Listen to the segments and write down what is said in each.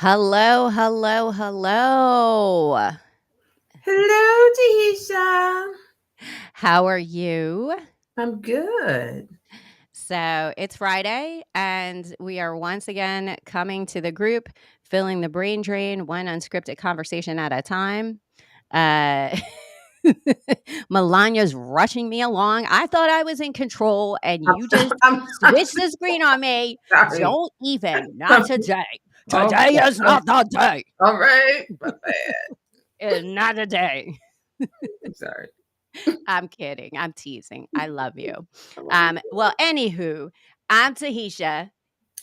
Hello, hello, hello. Hello, Tahisha. How are you? I'm good. So it's Friday, and we are once again coming to the group, filling the brain drain, one unscripted conversation at a time. Uh, Melania's rushing me along. I thought I was in control, and I'm, you just I'm switched the screen on me. sorry. Don't even, not today. Okay. Today is not the day. All right. My bad. It's not a day. I'm sorry. I'm kidding. I'm teasing. I love you. I love you. Well, anywho, I'm Tahisha,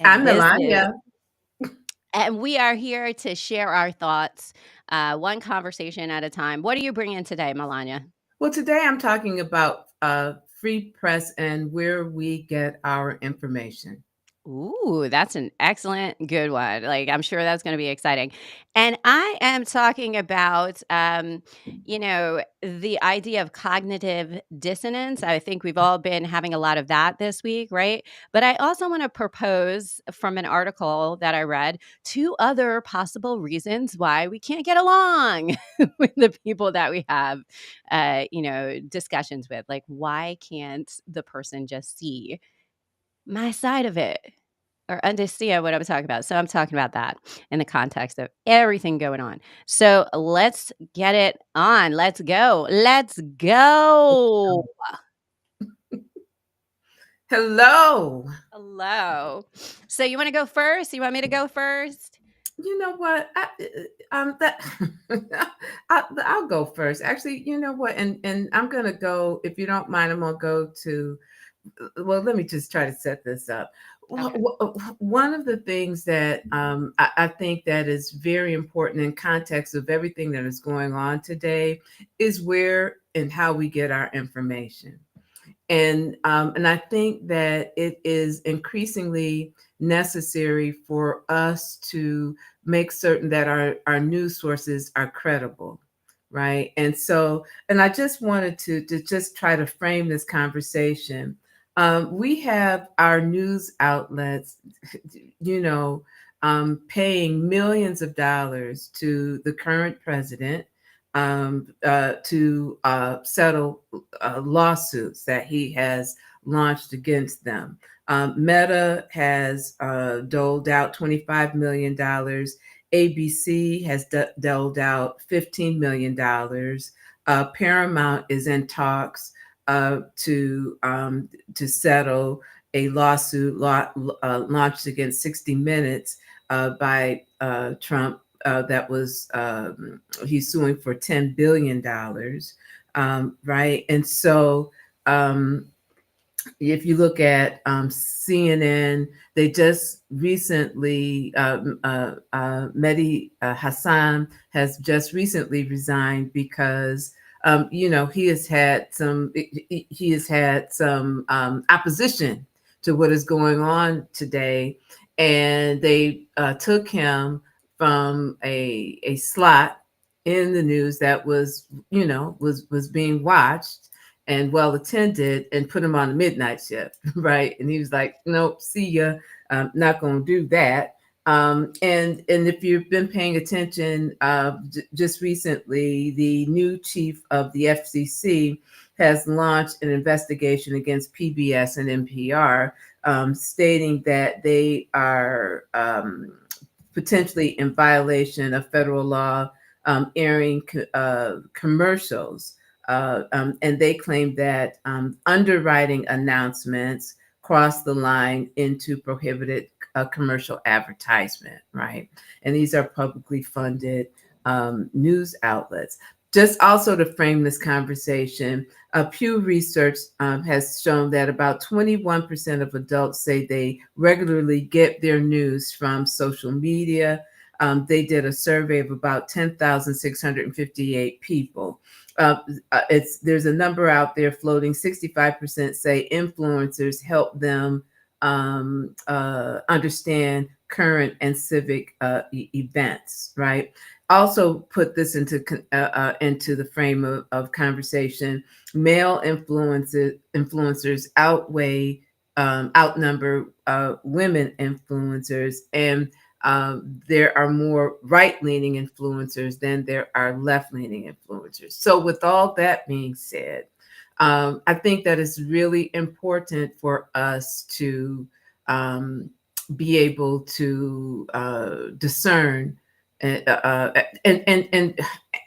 and I'm this is, Melonya. and we are here to share our thoughts, one conversation at a time. What are you bringing today, Melania? Well, today I'm talking about free press and where we get our information. Ooh, that's an excellent good one. Like, I'm sure that's gonna be exciting. And I am talking about, the idea of cognitive dissonance. I think we've all been having a lot of that this week, right? But I also wanna propose from an article that I read 2 other possible reasons why we can't get along with the people that we have, discussions with. Like, why can't the person just see my side of it or understand what I'm talking about. So I'm talking about that in the context of everything going on. So let's get it on. Let's go. Let's go. Hello. Hello. So you want to go first? You want me to go first? You know what? That I'll go first. Actually, you know what? And I'm gonna go. If you don't mind, I'm gonna go to. Well, let me just try to set this up. Okay. One of the things that I think that is very important in context of everything that is going on today is where and how we get our information. And I think that it is increasingly necessary for us to make certain that our news sources are credible, right? And I just wanted to just try to frame this conversation. We have our news outlets, you know, paying millions of dollars to the current president to settle lawsuits that he has launched against them. Meta has doled out $25 million. ABC has doled out $15 million. Paramount is in talks to settle a lawsuit launched against 60 Minutes by Trump that was he's suing for $10 billion, right? And so if you look at CNN, they just recently Mehdi Hassan has just recently resigned because he has had some opposition to what is going on today, and they took him from a slot in the news that was being watched and well attended, and put him on the midnight shift, right? And he was like, "Nope, see ya. Not going to do that." And if you've been paying attention, just recently, the new chief of the FCC has launched an investigation against PBS and NPR, stating that they are potentially in violation of federal law, airing commercials. And they claim that underwriting announcements cross the line into prohibited commercial advertisement, right? And these are publicly funded news outlets. Just also to frame this conversation, Pew Research has shown that about 21% of adults say they regularly get their news from social media. They did a survey of about 10,658 people. There's a number out there floating. 65% say influencers help them understand current and civic events, right? Also put this into the frame of conversation. Male influencers outnumber women influencers, and there are more right-leaning influencers than there are left-leaning influencers. So with all that being said, I think that it's really important for us to be able to discern and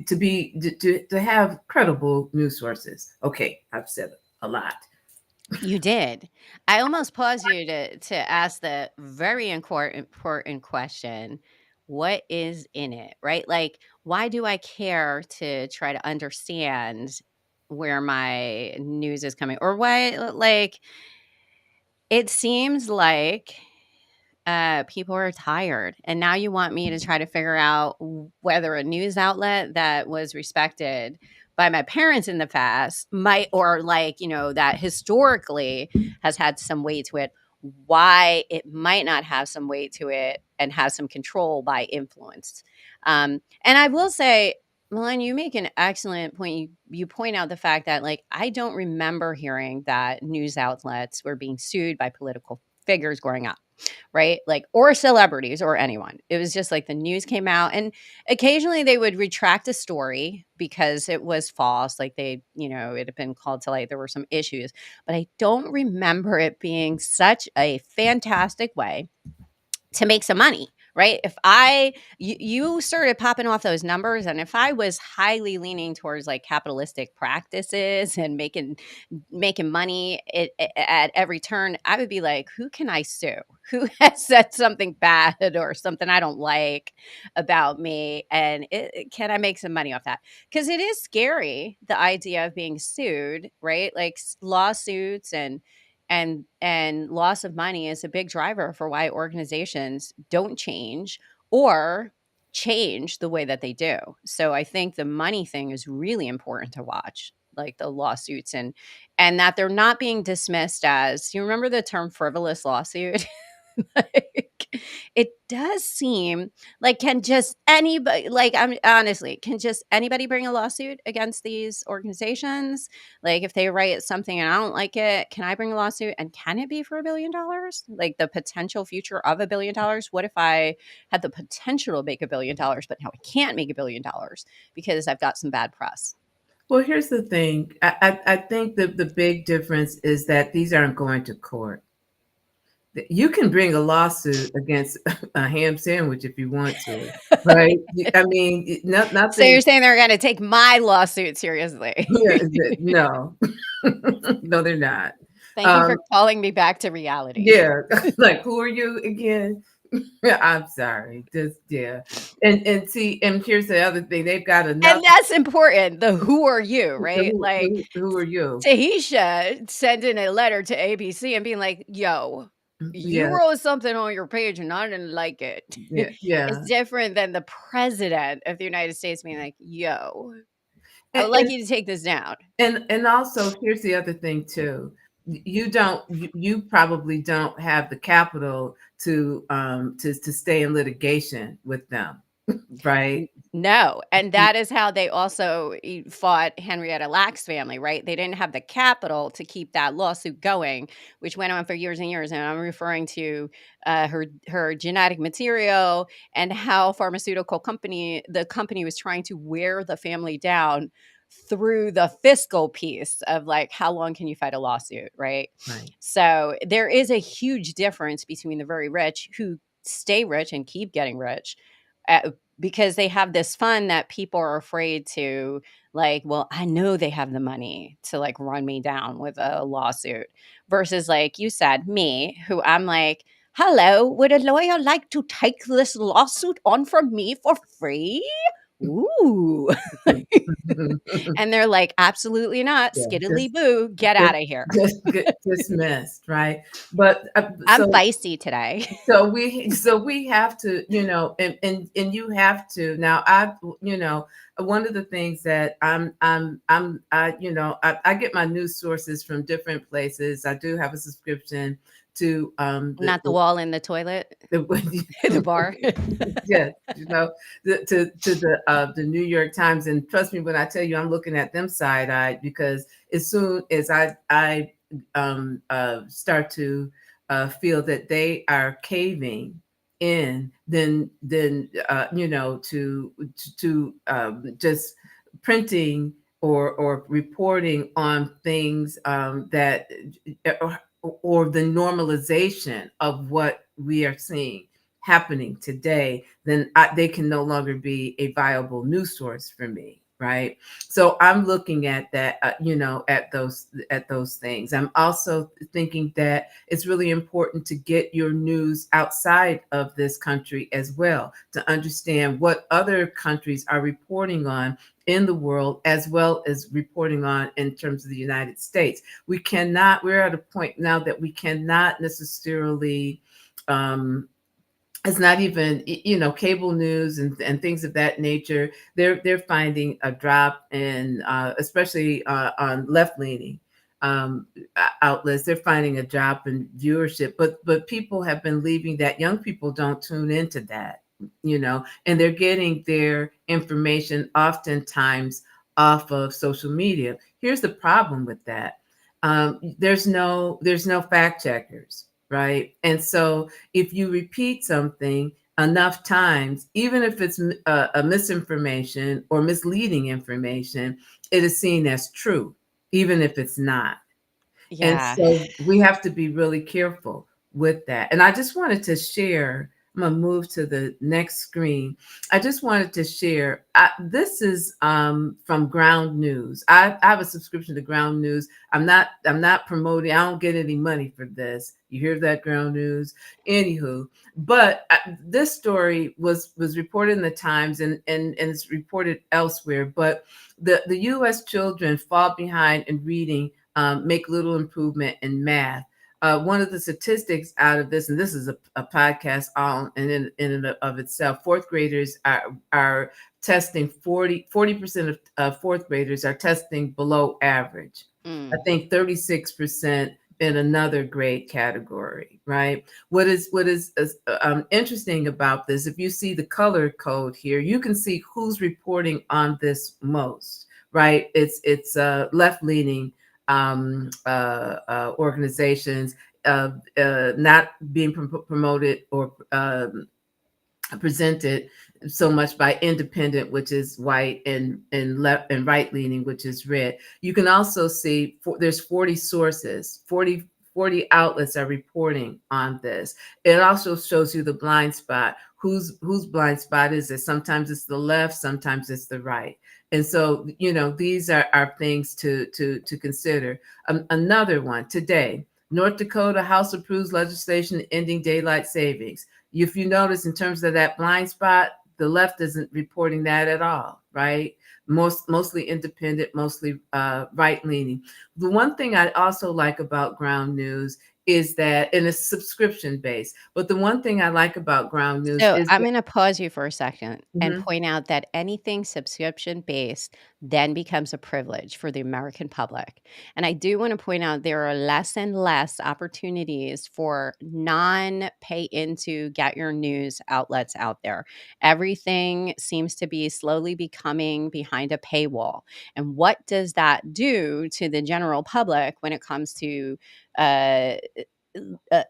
to have credible news sources. Okay, I've said a lot. You did. I almost paused you to ask the very important question, what is in it, right? Like, why do I care to try to understand where my news is coming? Or why, like, it seems like people are tired, and now you want me to try to figure out whether a news outlet that was respected by my parents in the past might, or like, that historically has had some weight to it, why it might not have some weight to it and have some control by influence. And I will say, Milan, you make an excellent point. You point out the fact that, like, I don't remember hearing that news outlets were being sued by political figures growing up, right? Like, or celebrities or anyone. It was just like the news came out, and occasionally they would retract a story because it was false. Like, it had been called to light. There were some issues, but I don't remember it being such a fantastic way to make some money, right? If you started popping off those numbers, and if I was highly leaning towards like capitalistic practices and making money at every turn, I would be like, who can I sue? Who has said something bad or something I don't like about me? And can I make some money off that? Because it is scary, the idea of being sued, right? Like lawsuits and loss of money is a big driver for why organizations don't change or change the way that they do. So I think the money thing is really important to watch, like the lawsuits, and that they're not being dismissed as, you remember the term frivolous lawsuit? Like, it does seem like, can just anybody, like, I'm honestly, can just anybody bring a lawsuit against these organizations? Like, if they write something and I don't like it, can I bring a lawsuit? And can it be for $1 billion? Like, the potential future of $1 billion? What if I had the potential to make $1 billion, but now I can't make $1 billion because I've got some bad press? Well, here's the thing. I think that the big difference is that these aren't going to court. You can bring a lawsuit against a ham sandwich if you want to, right? I mean, So nothing. you're saying they're going to take my lawsuit seriously? Yeah, no, no, they're not. Thank you for Um, calling me back to reality. yeah, like who are you again? I'm sorry. Just yeah, and see, and here's the other thing. They've got enough. And that's important. The who are you, right? Like, Who are you? Tahisha sending a letter to ABC and being like, yo, you Yeah, wrote something on your page and I didn't like it. yeah, It's yeah. different than the president of the United States being like, yo, I would And, like you to take this down. and also here's the other thing too. You probably don't have the capital to stay in litigation with them, right? No, and that is how they also fought Henrietta Lacks family, right? They didn't have the capital to keep that lawsuit going, which went on for years and years. And I'm referring to her genetic material and how the company was trying to wear the family down through the fiscal piece of, like, how long can you fight a lawsuit, right? Right. So there is a huge difference between the very rich who stay rich and keep getting rich, because they have this fund that people are afraid to, like, well, I know they have the money to, like, run me down with a lawsuit, versus, like you said, me, who I'm like, hello, would a lawyer like to take this lawsuit on from me for free? Ooh. And they're like, absolutely not. Yeah, Skiddly boo, get just out of here. just get dismissed, right? But I'm feisty today. so we have to, and you have to now. One of the things that I get my news sources from different places. I do have a subscription to Not the wall in the toilet, the the bar. yes, the New York Times, and trust me when I tell you, I'm looking at them side eyed because as soon as I start to feel that they are caving in than just printing or reporting on things that or the normalization of what we are seeing happening today, then they can no longer be a viable news source for me, right? So I'm looking at that, at those things. I'm also thinking that it's really important to get your news outside of this country as well, to understand what other countries are reporting on in the world, as well as reporting on in terms of the United States. We're at a point now that we cannot necessarily, it's not even, cable news and things of that nature. They're finding a drop in, especially on left leaning outlets. They're finding a drop in viewership, but people have been leaving that. Young people don't tune into that, and they're getting their information oftentimes off of social media. Here's the problem with that. There's no fact checkers, right? And so if you repeat something enough times, even if it's a misinformation or misleading information, it is seen as true, even if it's not. And Yeah. so we have to be really careful with that. And I just wanted to share, I'm going to move to the next screen. I just wanted to share, this is from Ground News. I have a subscription to Ground News. I'm not promoting, I don't get any money for this. You hear that, Ground News? Anywho, but this story was reported in the Times, and it's reported elsewhere. But the U.S. children fall behind in reading, make little improvement in math. One of the statistics out of this, and this is a podcast all in and of itself, fourth graders are testing 40% of fourth graders are testing below average. I Mm. think 36% in another grade category, right? What is interesting about this, if you see the color code here, you can see who's reporting on this most, right? It's left leaning organizations, not being promoted or presented so much by independent, which is white, and left and right leaning, which is red. You can also see there's 40 sources, 40 outlets are reporting on this. It also shows you the blind spot. Whose blind spot is it? Sometimes it's the left, sometimes it's the right. And so, these are things to consider. Another one today, North Dakota House approves legislation ending daylight savings. If you notice, in terms of that blind spot, the left isn't reporting that at all, right? Mostly independent, mostly right leaning. The one thing I also like about Ground News is that, and it's subscription based, but the one thing I like about Ground News So is I'm that, going to pause you for a second and Mhm. point out that anything subscription based then becomes a privilege for the American public. And I do want to point out there are less and less opportunities for non pay into get your news outlets out there. Everything seems to be slowly becoming behind a paywall. And what does that do to the general public when it comes to uh,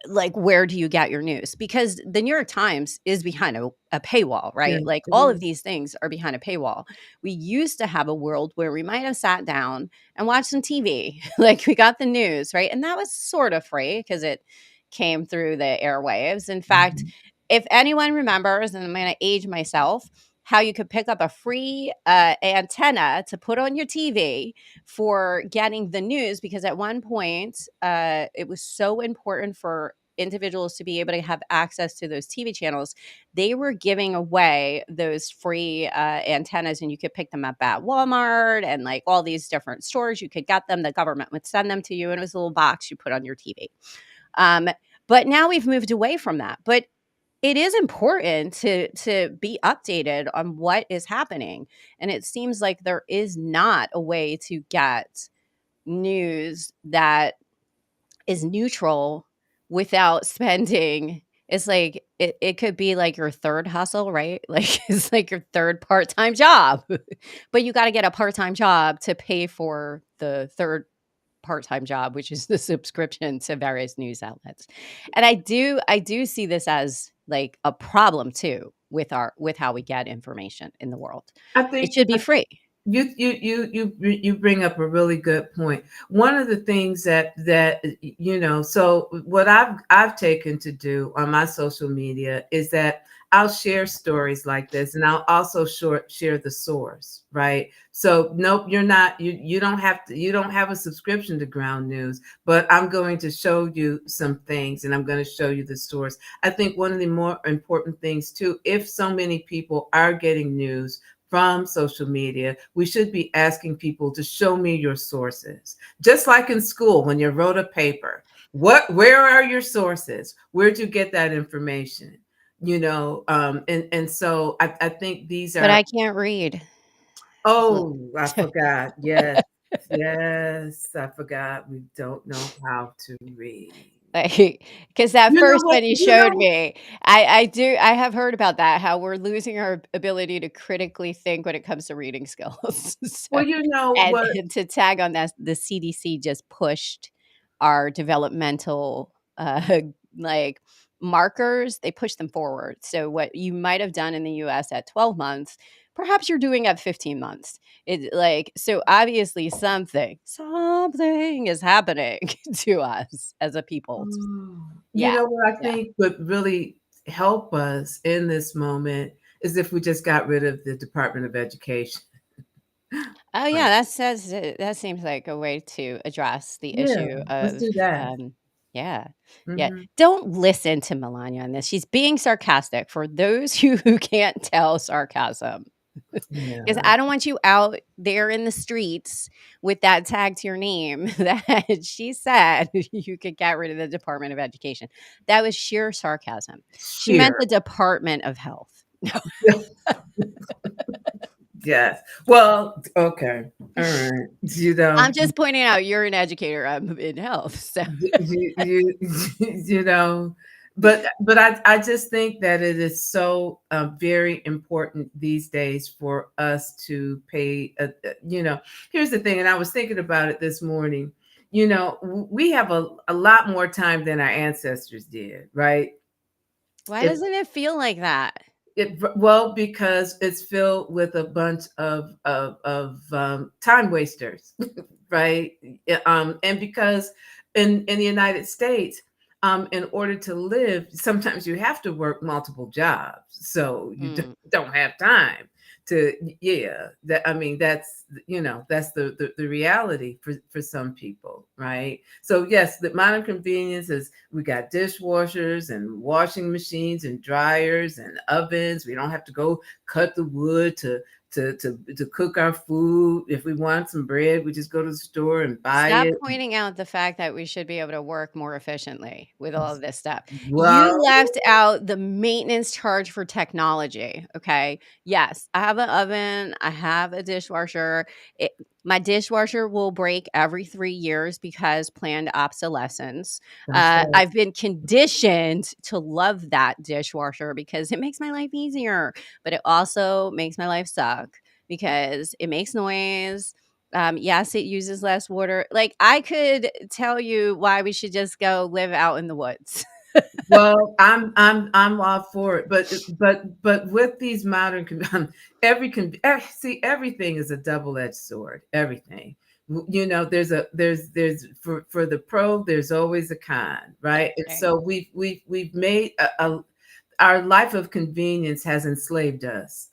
like, where do you get your news? Because the New York Times is behind a paywall, Yeah, right? Like, it all of is. these things are behind a paywall. We used to have a world where we might have sat down and watched some TV, like we got the news, right? And that was sort of free because it came through the airwaves. In fact, Mhm. if anyone remembers, and I'm going to age myself, how you could pick up a free antenna to put on your TV for getting the news, because at one point it was so important for individuals to be able to have access to those TV channels. They were giving away those free antennas, and you could pick them up at Walmart and like all these different stores. You could get them. The government would send them to you, and it was a little box you put on your TV. Um, but now we've moved away from that. But it is important to be updated on what is happening, and it seems like there is not a way to get news that is neutral without spending. It's like it could be like your third hustle, right? Like, it's like your third part-time job. But you gotta get a part-time job to pay for the third part-time job, which is the subscription to various news outlets. And I do see this as like a problem too with how we get information in the world. I It think should be free. you bring up a really good point. One of the things that so what I've taken to do on my social media is that I'll share stories like this, and I'll also share the source, right? So nope, you don't have to, you don't have a subscription to Ground News, but I'm going to show you some things, and I'm going to show you the source. I think one of the more important things too, if so many people are getting news from social media, we should be asking people to show me your sources. Just like in school, when you wrote a paper, where are your sources? Where'd you get that information? And so I think these But are, I can't read. So oh, I forgot. Yes, yes, I forgot. We don't know how to read. like, because that You know first what? one you showed me, I have heard about that, how we're losing our ability to critically think when it comes to reading skills. So, Well, you know and what? to tag on that, the CDC just pushed our developmental, like, markers, they pushed them forward. So what you might have done in the US at 12 months, perhaps you're doing at 15 months. It like, so obviously something is happening to us as a people. Oh, you Yeah, know what I yeah. think would really help us in this moment is if we just got rid of the Department of Education. Oh, Right. yeah, that seems like a way to address the Yeah, issue let's of, do that. yeah, yeah. Mhm. Don't listen to Melania on this. She's being sarcastic for those who can't tell sarcasm. Because Yeah. I don't want you out there in the streets with that tag to your name that she said you could get rid of the Department of Education. That was sheer sarcasm. She meant Sheer. the Department of Health. Yes. Well, okay. All right. I'm just pointing out you're an educator, I'm in health, so You know, but I just think that it is so very important these days for us to pay. Here's the thing, and I was thinking about it this morning. We have a lot more time than our ancestors did, right? why If doesn't it feel like that? well, because it's filled with a bunch of time wasters, right? Yeah, and because in the United States, in order to live, sometimes you have to work multiple jobs, so you Mm. don't have time to. Yeah, that I mean, that's the reality for some people, right? So yes, the modern convenience is we got dishwashers and washing machines and dryers and ovens. We don't have to go cut the wood to cook our food. If we want some bread, we just go to the store and buy Stop it. pointing out the fact that we should be able to work more efficiently with all of this stuff. You Well, left out the maintenance charge for technology, okay? Yes, I have an oven, I have a dishwasher. My dishwasher will break every 3 years because planned obsolescence. that's right. I've been conditioned to love that dishwasher because it makes my life easier, but it also makes my life suck because it makes noise. Yes, it uses less water. Like, I could tell you why we should just go live out in the woods. Well, I'm all for it, but with these modern see, everything is a double-edged sword. Everything, there's for the pro, there's always a con, right? And Right. so we've made our life of convenience has enslaved us.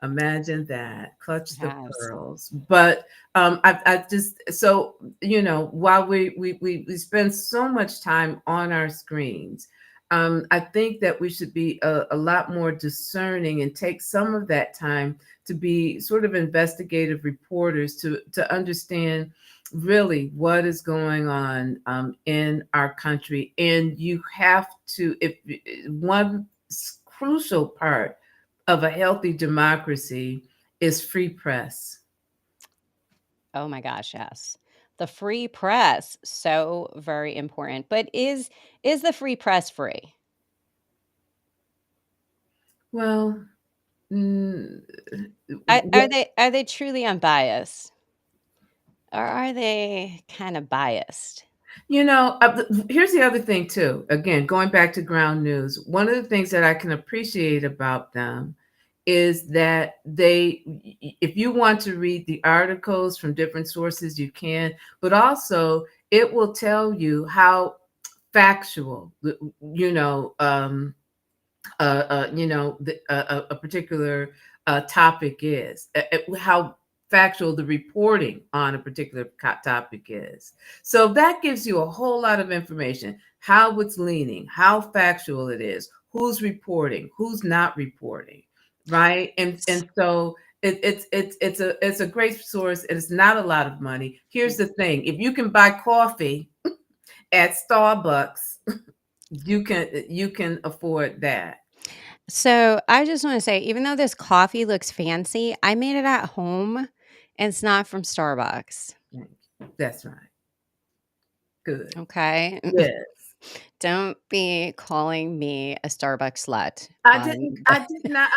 Imagine that. Clutch the Has. pearls. But I just so while we spend so much time on our screens, I think that we should be a lot more discerning and take some of that time to be sort of investigative reporters to understand really what is going on in our country. And you have to, if one crucial part of a healthy democracy is free press. Oh my gosh, yes. The free press, so very important. But is the free press free? Well, mm, well, Are they truly unbiased? Or are they kind of biased? Here's the other thing too. Again, going back to ground news, one of the things that I can appreciate about them is that if you want to read the articles from different sources, you can, but also it will tell you how factual, a particular topic is, how factual the reporting on a particular topic is. So that gives you a whole lot of information, how it's leaning, how factual it is, who's reporting, who's not reporting, right? And so it's a great source, and it's not a lot of money. Here's the thing: if you can buy coffee at Starbucks, you can afford that. So I just want to say, even though this coffee looks fancy, I made it at home and it's not from Starbucks. That's right. Good. Okay. Yes. Don't be calling me a Starbucks slut. I did not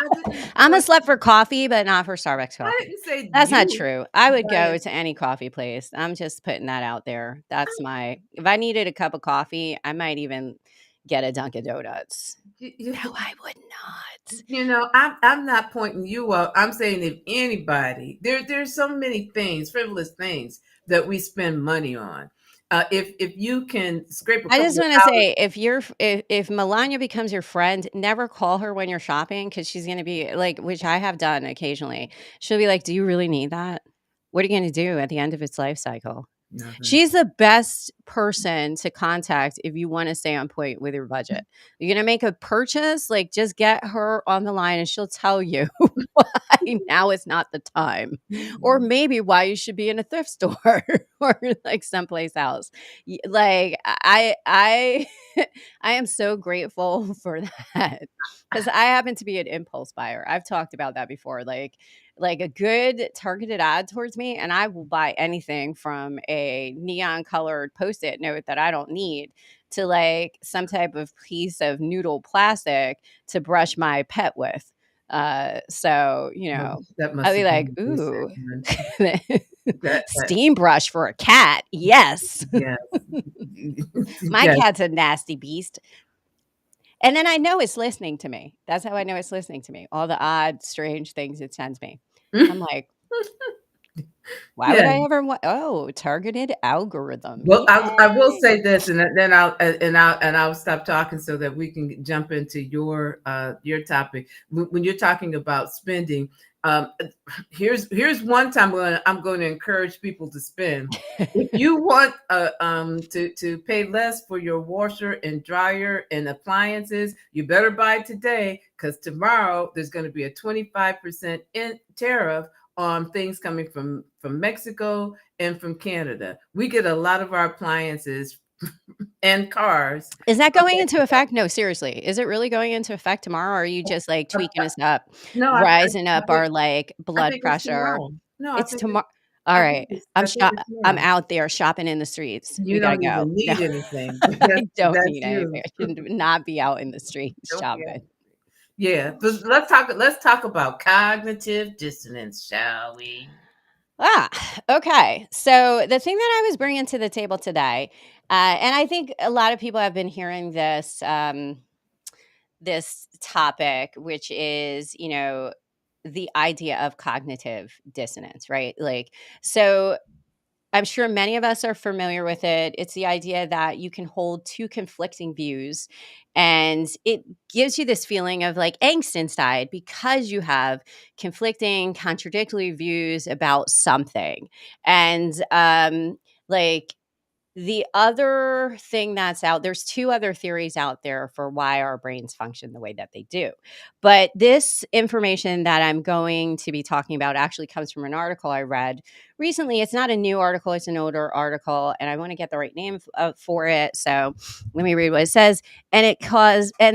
I'm a point slut for coffee, but not for Starbucks I coffee. didn't say That's not you, true. I would but go to any coffee place. I'm just putting that out there. If I needed a cup of coffee, I might even get a Dunkin' Donuts. you, No, I would not. I'm not pointing you out. I'm saying if anybody, there's so many things, frivolous things that we spend money on. If you can scrape a I couple just of wanna dollars. say, if Melania becomes your friend, never call her when you're shopping because she's gonna be like, which I have done occasionally. She'll be like, "Do you really need that? What are you gonna do at the end of its life cycle?" Nothing. She's the best person to contact if you wanna stay on point with your budget. You're gonna make a purchase, like, just get her on the line and she'll tell you why now is not the time, or maybe why you should be in a thrift store or, like, someplace else. Like, I I am so grateful for that because I happen to be an impulse buyer. I've talked about that before, like a good targeted ad towards me, and I will buy anything from a neon colored Post-it note that I don't need to like some type of piece of noodle plastic to brush my pet with. So, Well, that I'll must be have like, been a recent ooh, one. That steam brush for a cat. Yes. yes. My Yes. cat's a nasty beast. And then I know it's listening to me. That's how I know it's listening to me. All the odd, strange things it sends me. I'm like, why would Yeah. I ever want? Oh, targeted algorithm. Well, I will Yay. say this, and then I'll stop talking so that we can jump into your topic. When you're talking about spending, um, here's one time when I'm going to encourage people to spend. If you want to pay less for your washer and dryer and appliances, you better buy today because tomorrow there's going to be a 25% in tariff on things coming from Mexico and from Canada. We get a lot of our appliances and cars. Is that from going into Mexico. effect? No, seriously. Is it really going into effect tomorrow? Or are you just like Uh, tweaking uh, us up, no, rising I up think our like I blood think it's pressure? tomorrow. No, It's tomorrow. All right. I think it's I'm tomorrow. out there shopping in the streets. You We gotta don't go. even No, need anything. I don't That's need anything. you. I should not be out in the streets Don't be shopping. Yeah, but let's talk about cognitive dissonance, shall we? Ah, okay. So the thing that I was bringing to the table today, and I think a lot of people have been hearing this topic, which is the idea of cognitive dissonance, right? Like, so I'm sure many of us are familiar with it. It's the idea that you can hold two conflicting views, and it gives you this feeling of like angst inside because you have conflicting, contradictory views about something. And like the other thing that's out there's 2 other theories out there for why our brains function the way that they do. But this information that I'm going to be talking about actually comes from an article I read recently. It's not a new article, it's an older article, and I want to get the right name for it. So let me read what it says. And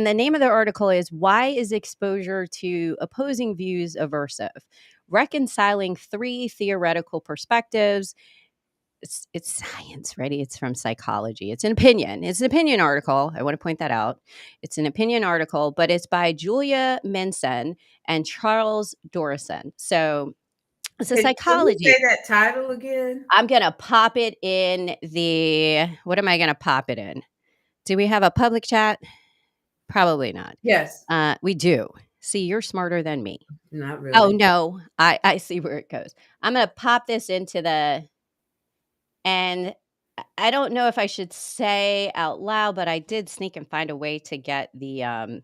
the name of the article is Why is Exposure to Opposing Views Aversive? Reconciling 3 theoretical perspectives. It's science, ready? It's from psychology. It's an opinion. It's an opinion article. I want to point that out. It's an opinion article, but it's by Julia Minson and Charles Dorison. So It's a Can you psychology. say that title again? I'm gonna pop it in the what am I gonna pop it in? Do we have a public chat? Probably not. Yes. We do. See, you're smarter than me. Not Oh, really. no. I see where it goes. I'm gonna pop this into the and I don't know if I should say out loud, but I did sneak and find a way to get the,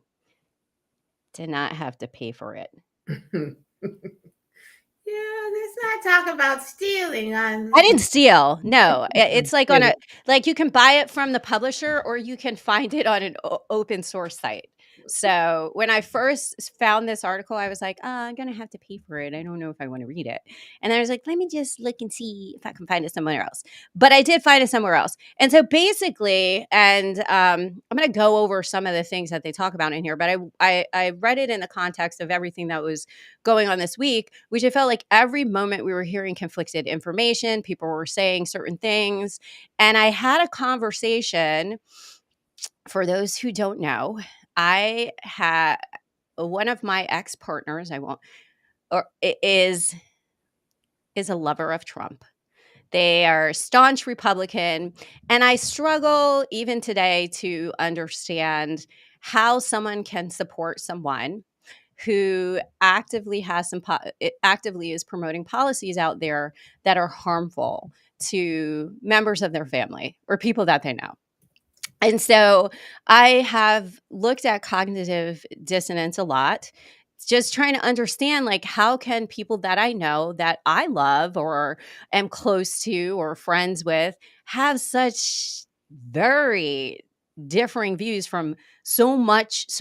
to not have to pay for it. Yeah, let's not talk about stealing I on didn't steal. No, it's like on Get a it. like you can buy it from the publisher or you can find it on an open source site. So when I first found this article, I was like, oh, I'm gonna have to pay for it. I don't know if I want to read it. And I was like, let me just look and see if I can find it somewhere else. But I did find it somewhere else. And so basically, and I'm gonna go over some of the things that they talk about in here. But I read it in the context of everything that was going on this week, which I felt like every moment we were hearing conflicted information, people were saying certain things. And I had a conversation. For those who don't know, I had one of my ex partners, I won't, or is a lover of Trump. They are staunch Republican. And I struggle even today to understand how someone can support someone who actively has actively is promoting policies out there that are harmful to members of their family or people that they know. And so I have looked at cognitive dissonance a lot, just trying to understand like how can people that I know that I love or am close to or friends with have such very differing views from so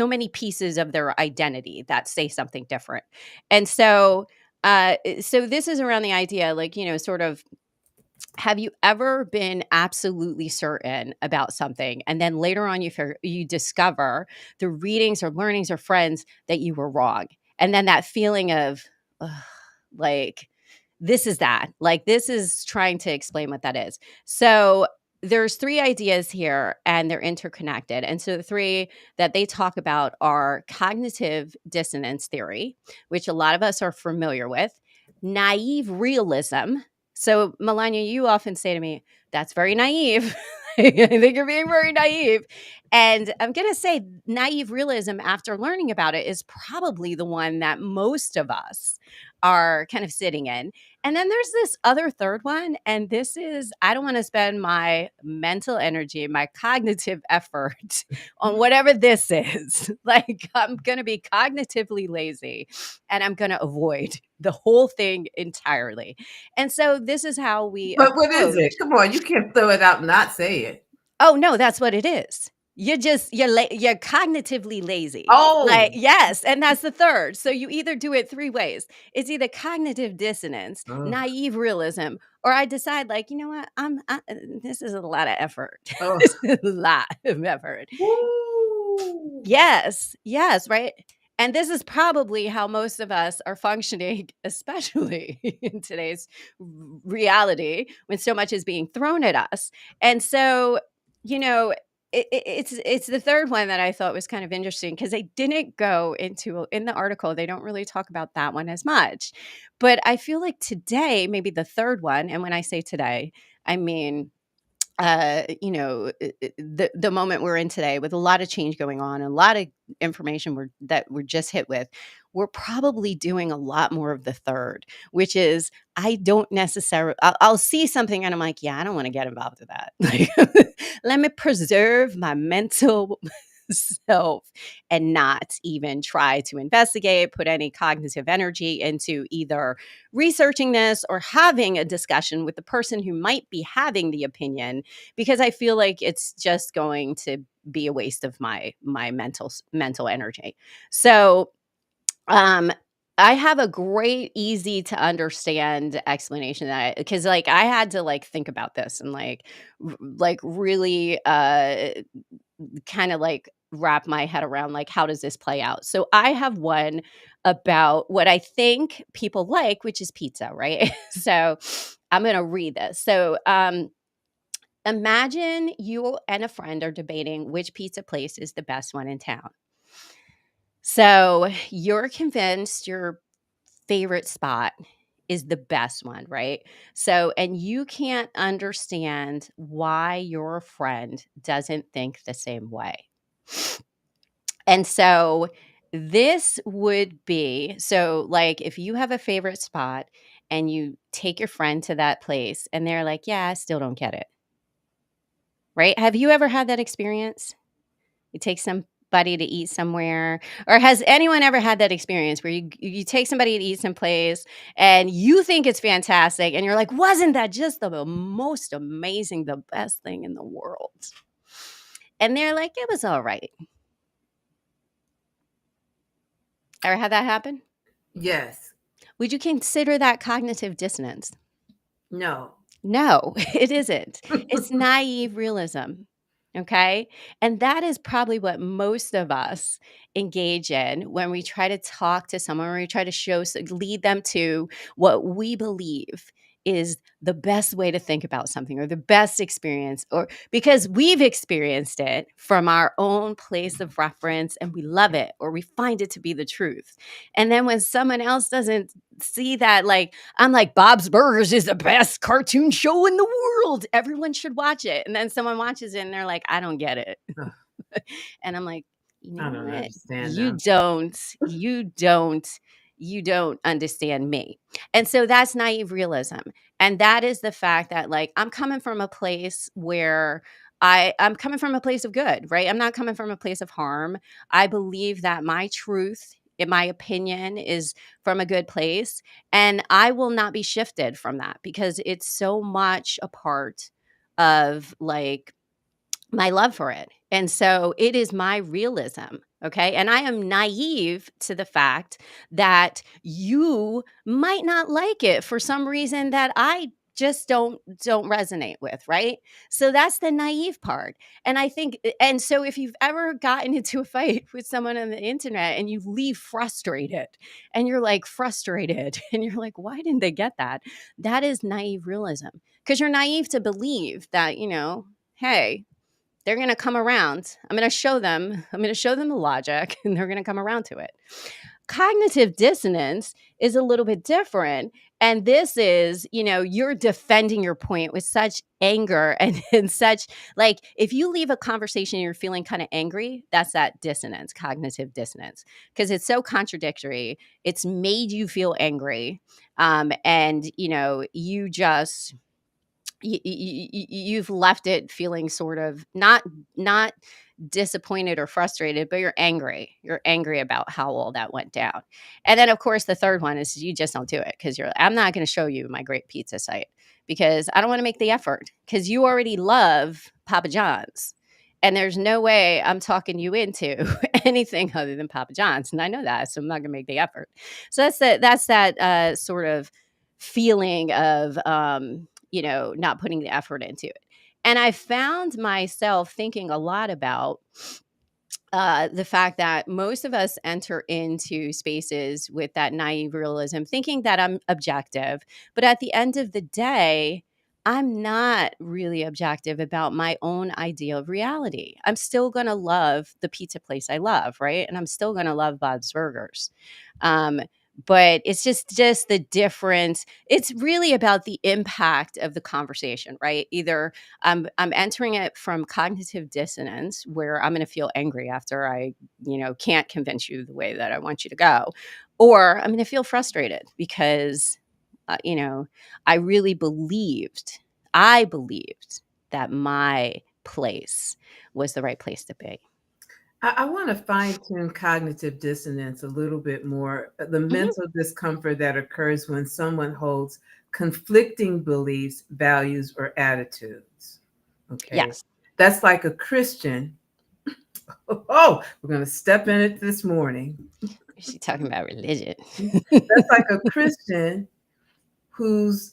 many pieces of their identity that say something different. And so this is around the idea like, sort of have you ever been absolutely certain about something and then later on you discover through readings or learnings or friends that you were wrong? And then that feeling of ugh, like this is trying to explain what that is. So there's three ideas here and they're interconnected. And so the three that they talk about are cognitive dissonance theory, which a lot of us are familiar with, naive realism. So, Melonya, you often say to me, that's very naive. I think you're being very naive. And I'm going to say naive realism, after learning about it, is probably the one that most of us are kind of sitting in. And then there's this other third one. And this is, I don't want to spend my mental energy, my cognitive effort on whatever this is. Like, I'm going to be cognitively lazy and I'm going to avoid the whole thing entirely. And so this is how we But what is it? approach. Come on, you can't throw it out and not say it. Oh, no, that's what it is. You're cognitively lazy. Like, Oh. yes, and that's the third. So you either do it 3 ways. It's either cognitive dissonance, Oh. naive realism, or I decide like, you know what? This is a lot of effort. Oh. This is a lot of effort. Woo. Yes, yes, right? And this is probably how most of us are functioning, especially in today's reality when so much is being thrown at us. And so, you know, it's the third one that I thought was kind of interesting because they didn't go into in the article. They don't really talk about that one as much, but I feel like today, maybe the third one. And when I say today, I mean the moment we're in today with a lot of change going on, a lot of information that we're just hit with, we're probably doing a lot more of the third, which is I don't necessarily. I'll see something and I'm like, yeah, I don't want to get involved with that. Like, let me preserve my mental self and not even try to investigate, put any cognitive energy into either researching this or having a discussion with the person who might be having the opinion, because I feel like it's just going to be a waste of my mental energy. So, um I have a great easy to understand explanation that because like I had to like think about this and like really kind of like wrap my head around like how does this play out. So I have one about what I think people like, which is pizza, right? So I'm going to read this. So imagine you and a friend are debating which pizza place is the best one in town. So you're convinced your favorite spot is the best one, right? So, and you can't understand why your friend doesn't think the same way. And so this would be so like if you have a favorite spot and you take your friend to that place and they're like, "Yeah, I still don't get it." Right? Have you ever had that experience? You take somebody to eat somewhere, or has anyone ever had that experience where you take somebody to eat someplace and you think it's fantastic and you're like, "Wasn't that just the most amazing, the best thing in the world?" And they're like, "It was all right." Ever had that happen? Yes. Would you consider that cognitive dissonance? No. No, it isn't. It's naive realism. Okay. And that is probably what most of us engage in when we try to talk to someone, or we try to lead them to what we believe is the best way to think about something or the best experience, or because we've experienced it from our own place of reference and we love it or we find it to be the truth. And then when someone else doesn't see that, like, I'm like, Bob's Burgers is the best cartoon show in the world. Everyone should watch it. And then someone watches it and they're like, I don't get it. Ugh, And I'm like, you I know don't what? understand You them. don't, you don't, you don't understand me. And so that's naive realism. And that is the fact that, like, I'm coming from a place where I'm coming from a place of good, right? I'm not coming from a place of harm. I believe that my truth, in my opinion, is from a good place. And I will not be shifted from that because it's so much a part of, like, my love for it. And so it is my realism. Okay. And I am naive to the fact that you might not like it for some reason that I just don't resonate with, right? So that's the naive part. And I think, and so if you've ever gotten into a fight with someone on the internet and you leave frustrated and you're like frustrated and you're like, why didn't they get that? That is naive realism, because you're naive to believe that, hey, they're going to come around. I'm going to show them the logic and they're going to come around to it. Cognitive dissonance is a little bit different. And this is, you're defending your point with such anger and such, like, if you leave a conversation and you're feeling kind of angry, that's that dissonance, cognitive dissonance, because it's so contradictory. It's made you feel angry. And, you just, you've left it feeling sort of not disappointed or frustrated, but you're angry about how all that went down. And then of course the third one is you just don't do it because you're like, I'm not going to show you my great pizza site because I don't want to make the effort, because you already love Papa John's and there's no way I'm talking you into anything other than Papa John's, and I know that, so I'm not going to make the effort. So that's that sort of feeling of not putting the effort into it. And I found myself thinking a lot about the fact that most of us enter into spaces with that naive realism, thinking that I'm objective. But at the end of the day, I'm not really objective about my own idea of reality. I'm still going to love the pizza place I love, right? And I'm still going to love Bob's Burgers. Um, but it's just the difference. It's really about the impact of the conversation, right? Either I'm entering it from cognitive dissonance, where I'm going to feel angry after I, can't convince you the way that I want you to go, or I'm going to feel frustrated because, I really I believed that my place was the right place to be. I want to fine tune cognitive dissonance a little bit more. The Hmm. mental discomfort that occurs when someone holds conflicting beliefs, values, or attitudes. Okay. Yes. That's like a Christian. Oh, we're going to step in it this morning. She's talking about religion. That's like a Christian whose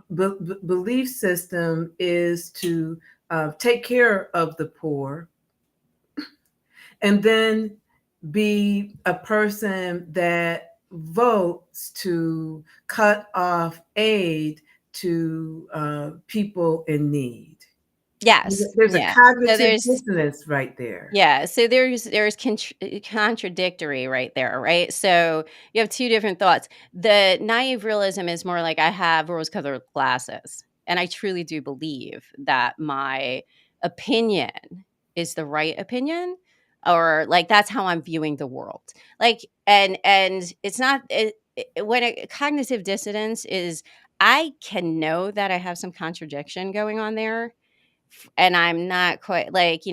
belief system is to take care of the poor, and then be a person that votes to cut off aid to people in need. Yes. There's a Yeah. So cognitive there's dissonance right there. Yeah, so there's contradictory right there, right? So you have two different thoughts. The naive realism is more like I have rose-colored glasses, and I truly do believe that my opinion is the right opinion, or like that's how I'm viewing the world. Like, and it's not when a cognitive dissonance is I can know that I have some contradiction going on there, and I'm not quite like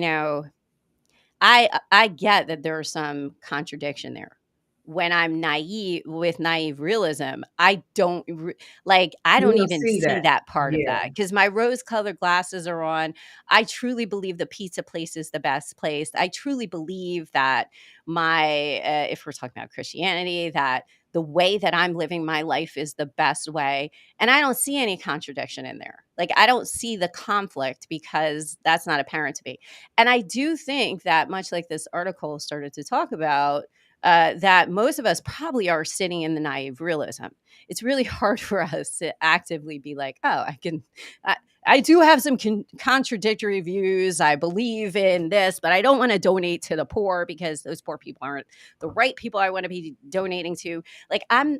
I get that there's some contradiction there. When I'm naive with naive realism, I don't I You don't don't even see see that. that part of Yeah. that because my rose-colored glasses are on. I truly believe the pizza place is the best place. I truly believe that if we're talking about Christianity, that the way that I'm living my life is the best way. And I don't see any contradiction in there. Like I don't see the conflict because that's not apparent to me. And I do think that much like this article started to talk about, that most of us probably are sitting in the naive realism. It's really hard for us to actively be like, oh, I do have some contradictory views. I believe in this, but I don't want to donate to the poor because those poor people aren't the right people I want to be donating to. Like I'm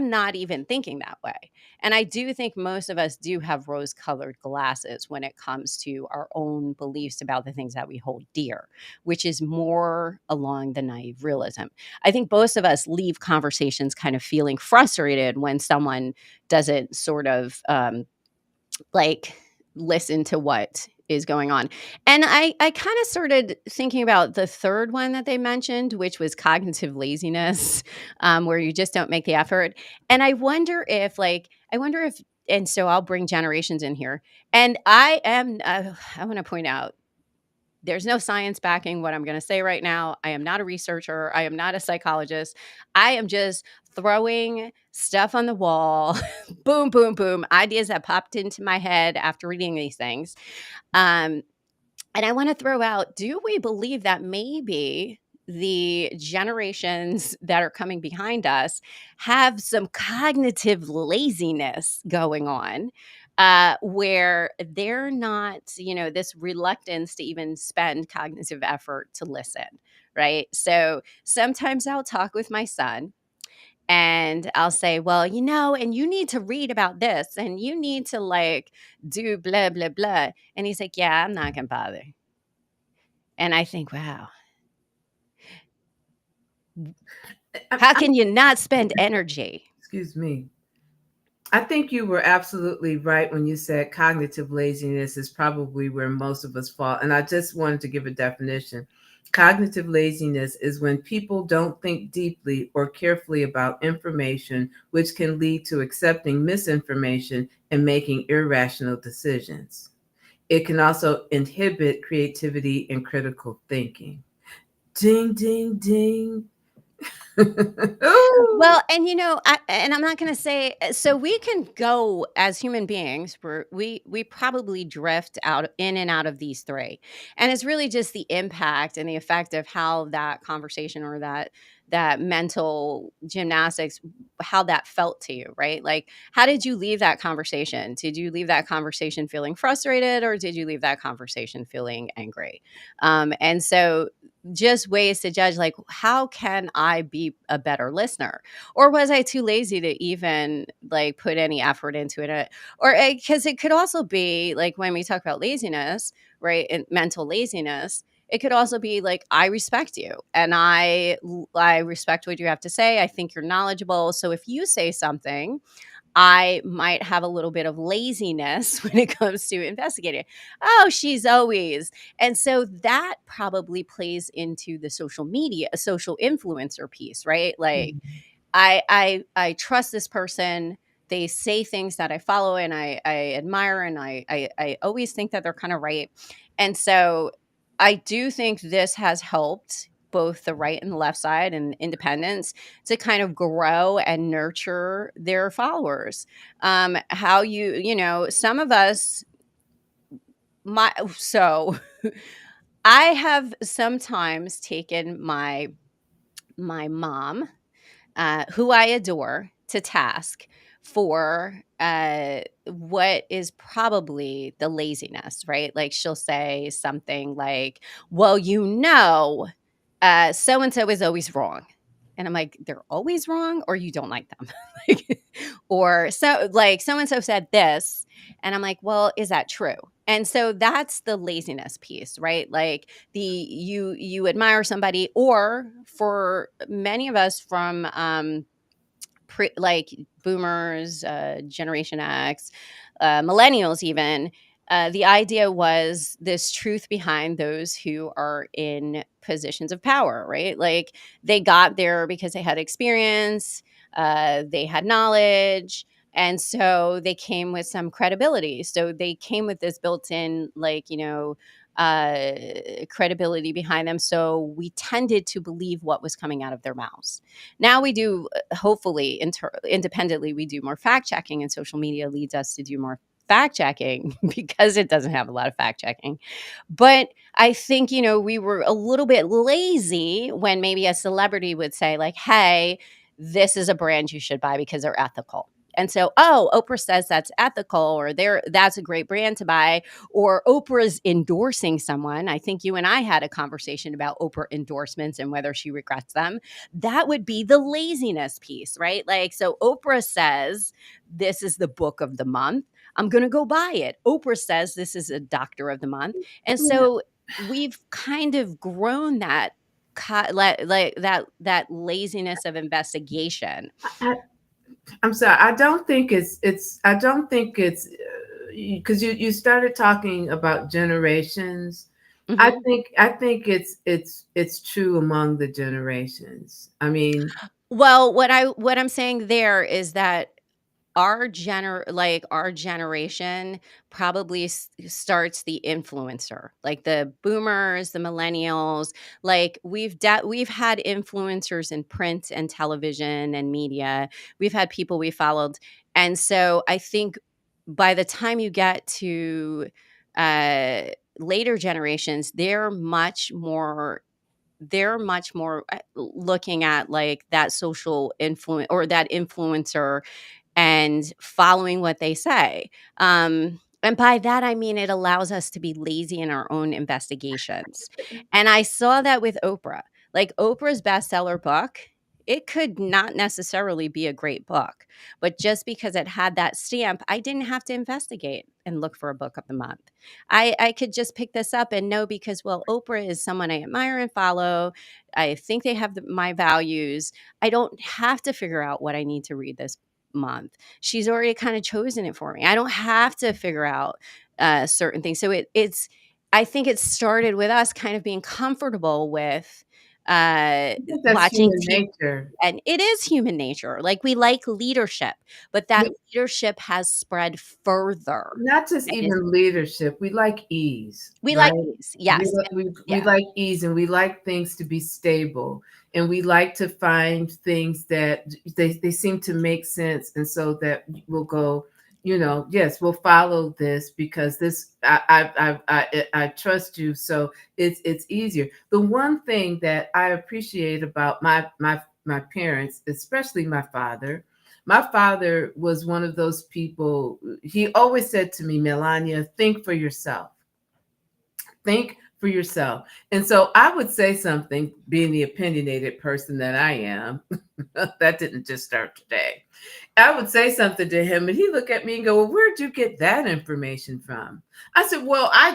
not even thinking that way. And I do think most of us do have rose colored glasses when it comes to our own beliefs about the things that we hold dear, which is more along the naive realism. I think most of us leave conversations kind of feeling frustrated when someone doesn't sort of like listen to what is going on. And I kind of started thinking about the third one that they mentioned, which was cognitive laziness, where you just don't make the effort. And I wonder if, and so I'll bring generations in here. And I want to point out there's no science backing what I'm going to say right now. I am not a researcher. I am not a psychologist. I am just throwing stuff on the wall. Boom, boom, boom. Ideas that popped into my head after reading these things. Um, and I want to throw out, do we believe that maybe the generations that are coming behind us have some cognitive laziness going on, where they're not, this reluctance to even spend cognitive effort to listen, right? So sometimes I'll talk with my son and I'll say, well, and you need to read about this and you need to do blah, blah, blah. And he's like, yeah, I'm not going to bother. And I think, wow, how I can you not spend energy? excuse me. I think you were absolutely right when you said cognitive laziness is probably where most of us fall. And I just wanted to give a definition. Cognitive laziness is when people don't think deeply or carefully about information, which can lead to accepting misinformation and making irrational decisions. It can also inhibit creativity and critical thinking. Ding, ding, ding. Ooh. Well, and I'm not going to say so we can go as human beings. We probably drift out in and out of these three, and it's really just the impact and the effect of how that conversation or that mental gymnastics, how that felt to you, right? Like, how did you leave that conversation? Did you leave that conversation feeling frustrated, or did you leave that conversation feeling angry? And so just ways to judge like how can I be a better listener, or was I too lazy to even like put any effort into it, or because it could also be like when we talk about laziness, right, and mental laziness, it could also be like I respect you and I respect what you have to say. I think you're knowledgeable, so if you say something, I might have a little bit of laziness when it comes to investigating. Oh, she's always. And so that probably plays into the social media, a social influencer piece, right? Like I trust this person. They say things that I follow and I admire, and I always think that they're kind of right. And so I do think this has helped both the right and the left side and independents to kind of grow and nurture their followers. How some of us, my so I have sometimes taken my mom, who I adore, to task for what is probably the laziness, right? Like she'll say something like, well, so and so is always wrong. And I'm like, they're always wrong, or you don't like them. Like, or so and so said this. And I'm like, well, is that true? And so that's the laziness piece, right? Like you admire somebody, or for many of us from like boomers, Generation X, millennials, even. The idea was this truth behind those who are in positions of power, right? Like they got there because they had experience, they had knowledge, and so they came with some credibility. So they came with this built in, like, uh, credibility behind them. So we tended to believe what was coming out of their mouths. Now we do, hopefully, independently, we do more fact checking, and social media leads us to do more fact checking because it doesn't have a lot of fact checking. But I think, we were a little bit lazy when maybe a celebrity would say, like, hey, this is a brand you should buy because they're ethical. And so, oh, Oprah says that's ethical, or that's a great brand to buy, or Oprah's endorsing someone. I think you and I had a conversation about Oprah endorsements and whether she regrets them. That would be the laziness piece, right? Like, so Oprah says, this is the book of the month. I'm going to go buy it. Oprah says this is a doctor of the month. And Yeah. so we've kind of grown that like that laziness of investigation. I, I'm sorry. I don't think I don't think it's because you started talking about generations. Mhm. I think it's true among the generations. I mean, Well, what I'm saying there is that our generation probably starts the influencer, like the boomers, the millennials. Like we've had influencers in print and television and media. We've had people we followed. And so I think by the time you get to uh later generations, they're much more looking at like that social influence, or that influencer, and following what they say. And by that, I mean it allows us to be lazy in our own investigations. And I saw that with Oprah. Like Oprah's bestseller book, it could not necessarily be a great book, but just because it had that stamp, I didn't have to investigate and look for a book of the month. I could just pick this up and know because, well, Oprah is someone I admire and follow. I think they have my values. I don't have to figure out what I need to read this month. She's already kind of chosen it for me. I don't have to figure out certain things. So I think it started with us kind of being comfortable with I think that's watching human TV. nature. And it is human nature. Like we like leadership, but that leadership has spread further. Not just And even leadership, we like ease, we right? like these. Yes. We Yeah. like ease, and we like things to be stable, and we like to find things that they seem to make sense, and so that we'll go, yes, we'll follow this because this I trust you, so it's easier. The one thing that I appreciate about my parents, especially my father was one of those people. He always said to me, Melania, think for yourself. Think for yourself. And so I would say something, being the opinionated person that I am, that didn't just start today. I would say something to him, and he'd look at me and go, "Well, where'd you get that information from?" I said, "Well, I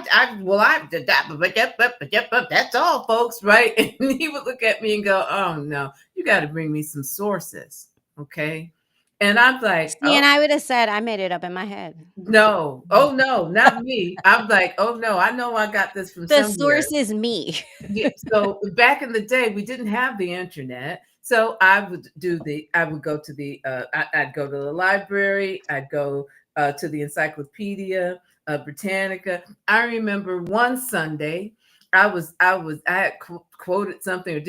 did that, but that's all, folks, right?" And he would look at me and go, "Oh no, you got to bring me some sources, okay?" And I'm like, See, "Oh and I would have said I made it up in my head. no, oh no, not me." I'm like, "Oh no, I know I got this from The somewhere." source is me. Yeah, so back in the day, we didn't have the internet. So I would go to I'd go to the library, I'd go to the Encyclopedia Britannica. I remember one Sunday, I had quoted something or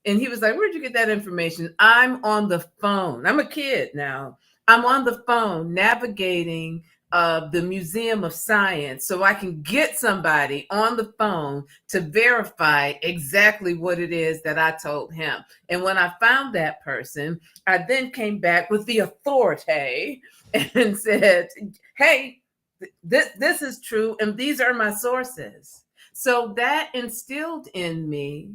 and he was like, "Where'd you get that information?" I'm on the phone. I'm a kid now. I'm on the phone navigating the Museum of Science so I can get somebody on the phone to verify exactly what it is that I told him. And when I found that person, I then came back with the authority and said, hey, this is true, and these are my sources. So that instilled in me,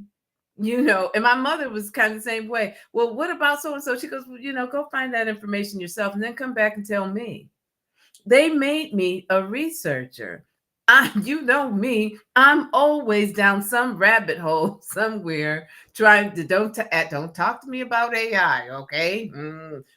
and my mother was kind of the same way. Well, what about so and so? She goes, well, go find that information yourself and then come back and tell me. They made me a researcher. You know me, I'm always down some rabbit hole somewhere trying to don't talk to me about AI, okay?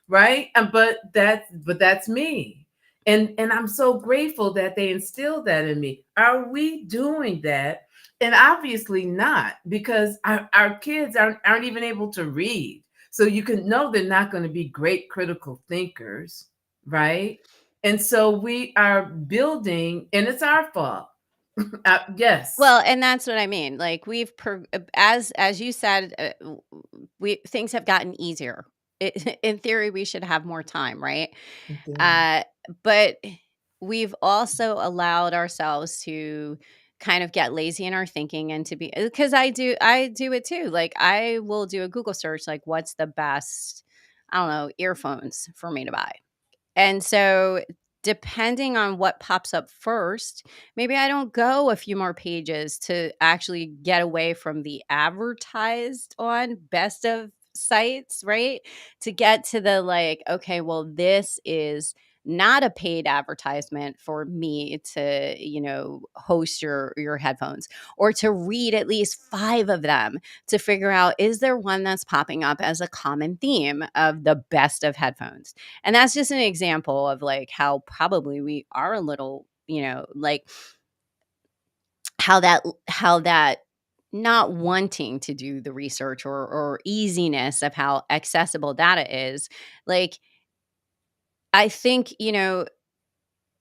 Right? But that's me. And I'm so grateful that they instilled that in me. Are we doing that? And obviously not, because our kids aren't even able to read. So you can know they're not going to be great critical thinkers, right? And so we are building, and it's our fault. Yes. Well, and that's what I mean. Like as you said, we things have gotten easier. In theory, we should have more time, right? Mhm. Uh, but we've also allowed ourselves to kind of get lazy in our thinking and to be because I do it too. Like I will do a Google search, like what's the best, I don't know, earphones for me to buy. And so, depending on what pops up first, maybe I don't go a few more pages to actually get away from the advertised on best of sites, right? To get to the like, okay, well, this is not a paid advertisement for me to, host your headphones or to read at least 5 of them to figure out is there one that's popping up as a common theme of the best of headphones. And that's just an example of like how probably we are a little, like how that not wanting to do the research or easiness of how accessible data is. Like I think,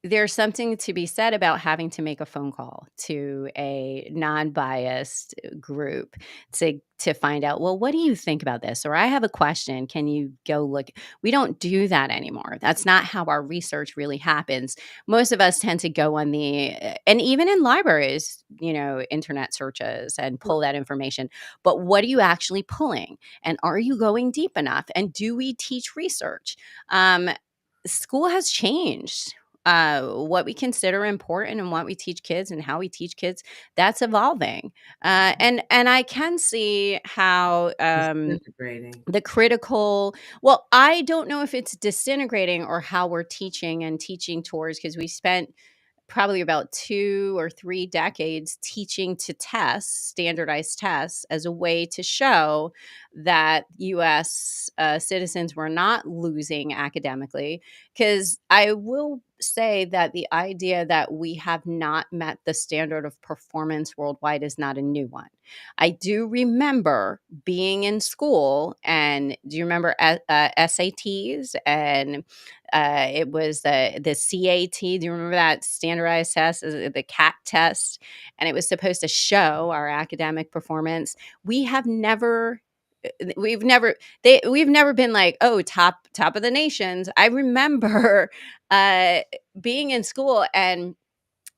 there's something to be said about having to make a phone call to a non-biased group to find out, well, what do you think about this? Or I have a question. Can you go look? We don't do that anymore. That's not how our research really happens. Most of us tend to go on and even in libraries, internet searches and pull that information. But what are you actually pulling? And are you going deep enough? And do we teach research? School has changed. What we consider important and what we teach kids and how we teach kids, that's evolving. And I can see how Disintegrating. the critical, well, I don't know if it's disintegrating or how we're teaching and teaching towards, because we spent probably about 2 or 3 decades teaching to test, standardized tests, as a way to show that US citizens were not losing academically. Because I will say that the idea that we have not met the standard of performance worldwide is not a new one. I do remember being in school, and do you remember SATs and it was the CAT. Do you remember that standardized test, the CAT test? And it was supposed to show our academic performance. We have never we've never we've never been like, oh, top of the nations. I remember uh being in school and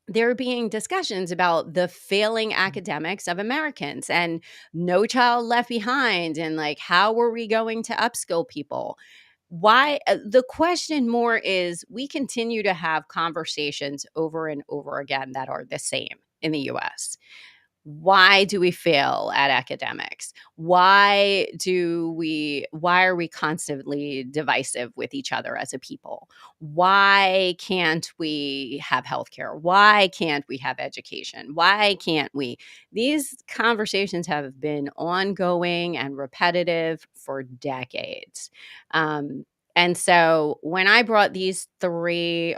there being discussions about the failing academics of Americans and No Child Left Behind and like how were we going to upskill people? Why the question more is we continue to have conversations over and over again that are the same in the US. Why do we fail at academics? Why are we constantly divisive with each other as a people? Why can't we have healthcare? Why can't we have education? Why can't we? These conversations have been ongoing and repetitive for decades. Um, and so when I brought these three